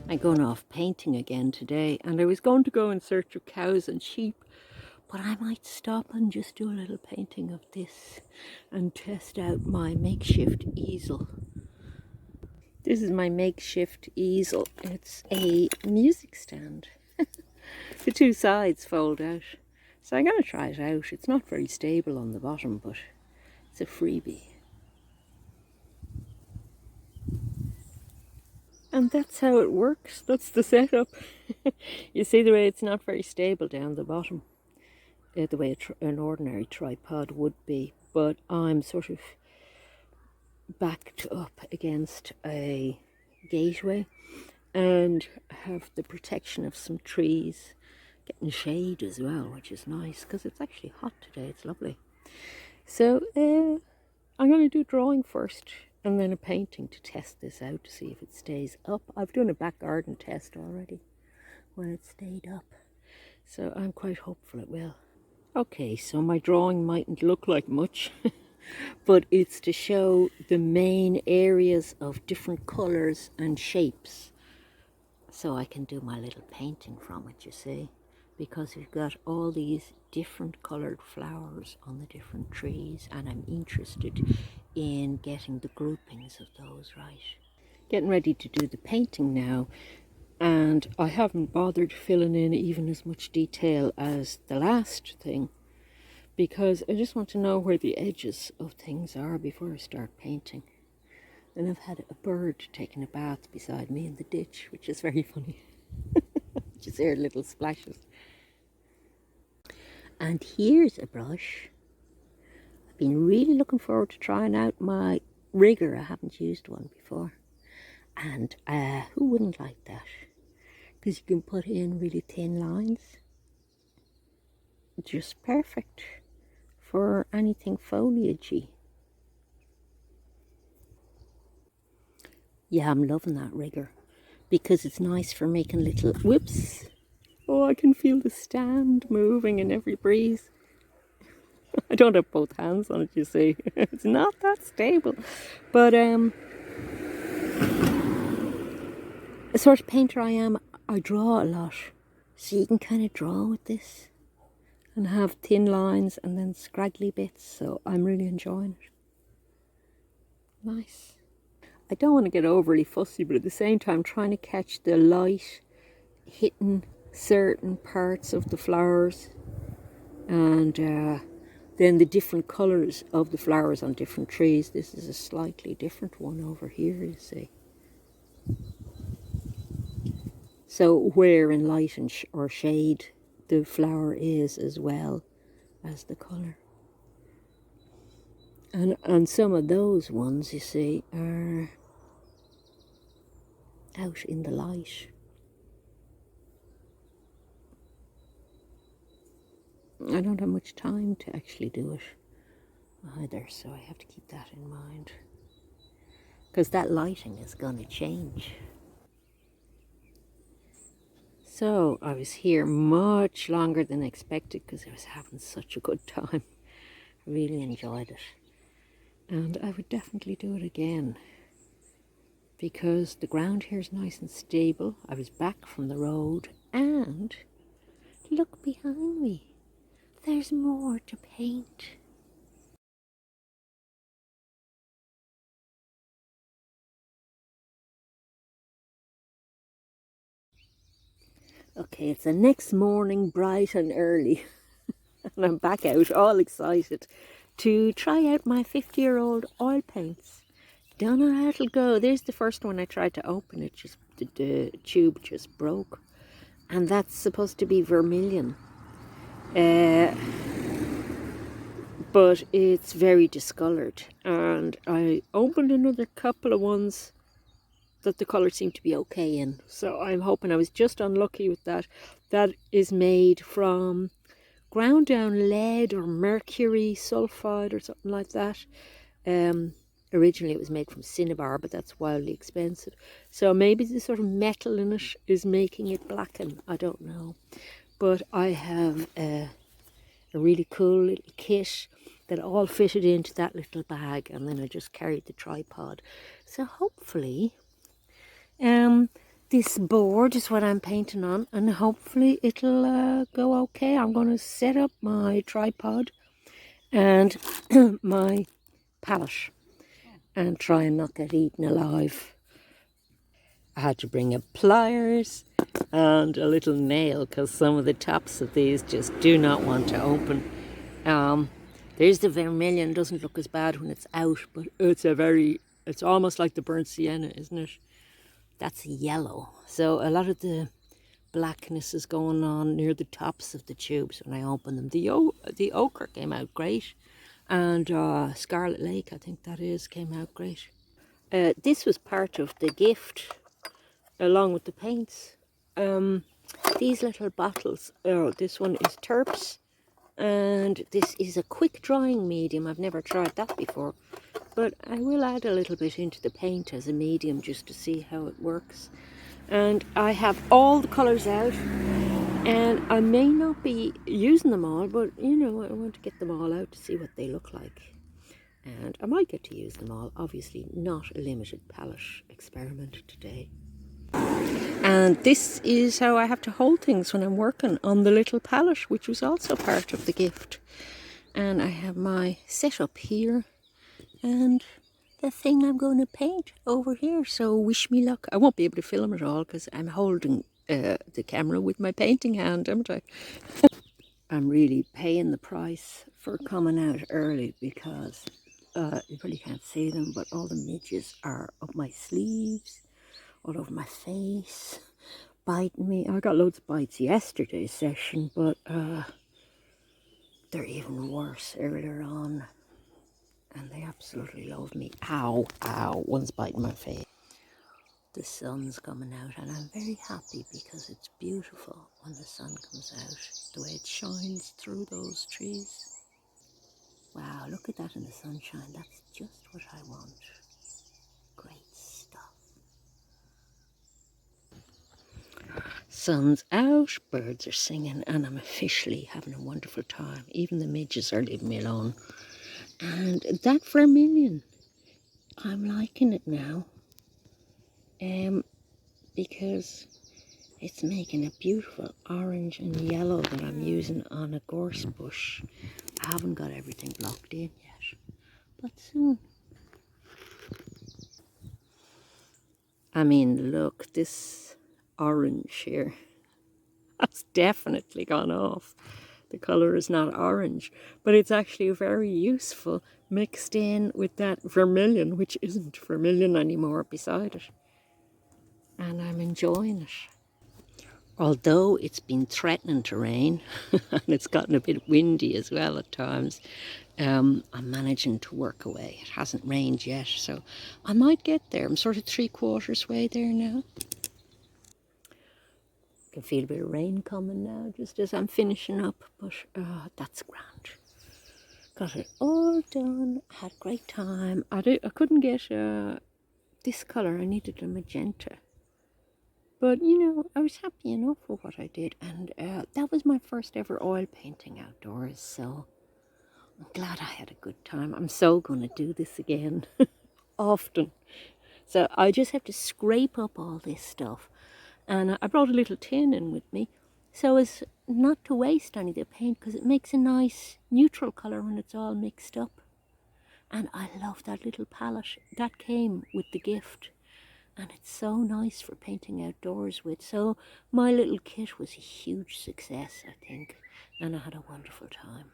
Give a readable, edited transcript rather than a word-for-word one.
I'm going off painting again today, and I was going to go in search of cows and sheep, but I might stop and just do a little painting of this and test out my makeshift easel. This is my makeshift easel. It's a music stand. The two sides fold out. So I'm going to try it out. It's not very stable on the bottom, but it's a freebie. And that's how it works. That's the setup. You see the way it's not very stable down the bottom, the way an ordinary tripod would be. But I'm sort of backed up against a gateway and have the protection of some trees, getting shade as well, which is nice because it's actually hot today. It's lovely. So I'm going to do drawing first and then a painting to test this out to see if it stays up. I've done a back garden test already when it stayed up, so I'm quite hopeful it will. Okay, so my drawing mightn't look like much, but it's to show the main areas of different colours and shapes, so I can do my little painting from it, you see, because we've got all these different coloured flowers on the different trees, and I'm interested in getting the groupings of those right. Getting ready to do the painting now, and I haven't bothered filling in even as much detail as the last thing, because I just want to know where the edges of things are before I start painting. And I've had a bird taking a bath beside me in the ditch, which is very funny. Just hear little splashes. And here's a brush. I've been really looking forward to trying out my rigger. I haven't used one before. And who wouldn't like that? Because you can put in really thin lines. Just perfect for anything foliagey. Yeah, I'm loving that rigger because it's nice for making little whoops. Oh, I can feel the stand moving in every breeze. I don't have both hands on it, you see. It's not that stable. But the sort of painter I am, I draw a lot. So you can kind of draw with this and have thin lines and then scraggly bits. So I'm really enjoying it. Nice. I don't want to get overly fussy, but at the same time trying to catch the light hitting certain parts of the flowers, and then the different colours of the flowers on different trees. This is a slightly different one over here, you see. So where in light and or shade the flower is, as well as the colour. And some of those ones, you see, are out in the light. I don't have much time to actually do it either, so I have to keep that in mind, because that lighting is going to change. So I was here much longer than expected because I was having such a good time. I really enjoyed it, and I would definitely do it again because the ground here is nice and stable. I was back from the road, and look behind me, there's more to paint. Okay, it's the next morning, bright and early, and I'm back out all excited to try out my 50-year-old oil paints. Don't know how it'll go. There's the first one I tried to open. It just, the tube just broke, and that's supposed to be vermilion. But it's very discoloured, and I opened another couple of ones that the colour seemed to be okay in, so I'm hoping. I was just unlucky with that. That is made from ground down lead or mercury sulfide or something like that. Originally it was made from cinnabar, but that's wildly expensive, so maybe the sort of metal in it is making it blacken. I don't know, but I have a really cool little kit that all fitted into that little bag, and then I just carried the tripod. So hopefully the this board is what I'm painting on, and hopefully it'll go okay. I'm going to set up my tripod and my palette and try and not get eaten alive. I had to bring up pliers and a little nail because some of the tops of these just do not want to open. There's the vermilion, doesn't look as bad when it's out, but it's almost like the burnt sienna, isn't it? That's yellow. So a lot of the blackness is going on near the tops of the tubes when I open them. The ochre came out great, and Scarlet Lake, I think that is, came out great. This was part of the gift along with the paints. These little bottles, this one is Terps, and this is a quick drying medium. I've never tried that before, but I will add a little bit into the paint as a medium just to see how it works. And I have all the colours out, and I may not be using them all, but you know, I want to get them all out to see what they look like. And I might get to use them all. Obviously not a limited palette experiment today. And this is how I have to hold things when I'm working on the little palette, which was also part of the gift. And I have my setup here and the thing I'm going to paint over here. So wish me luck. I won't be able to film it all because I'm holding the camera with my painting hand, haven't I? I'm really paying the price for coming out early because you probably can't see them, but all the midges are up my sleeves, all over my face, biting me. I got loads of bites yesterday's session, but they're even worse earlier on, and they absolutely love me. Ow, ow, one's biting my face. The sun's coming out, and I'm very happy because it's beautiful when the sun comes out, the way it shines through those trees. Wow, look at that in the sunshine. That's just what I want. Great stuff. Sun's out, birds are singing, and I'm officially having a wonderful time. Even the midges are leaving me alone. And that vermilion, I'm liking it now. Because it's making a beautiful orange and yellow that I'm using on a gorse bush. I haven't got everything blocked in yet, but soon. I mean, look, this orange here, that's definitely gone off. The colour is not orange, but it's actually very useful mixed in with that vermilion, which isn't vermilion anymore, beside it. And I'm enjoying it. Although it's been threatening to rain, and it's gotten a bit windy as well at times, I'm managing to work away. It hasn't rained yet, so I might get there. I'm sort of 3/4 way there now. I can feel a bit of rain coming now, just as I'm finishing up, but that's grand. Got it all done, had a great time. I couldn't get this colour, I needed a magenta. But, you know, I was happy enough with what I did. And that was my first ever oil painting outdoors. So I'm glad I had a good time. I'm so going to do this again often. So I just have to scrape up all this stuff. And I brought a little tin in with me so as not to waste any of the paint, because it makes a nice neutral colour when it's all mixed up. And I love that little palette. That came with the gift. And it's so nice for painting outdoors with. So my little kit was a huge success, I think, and I had a wonderful time.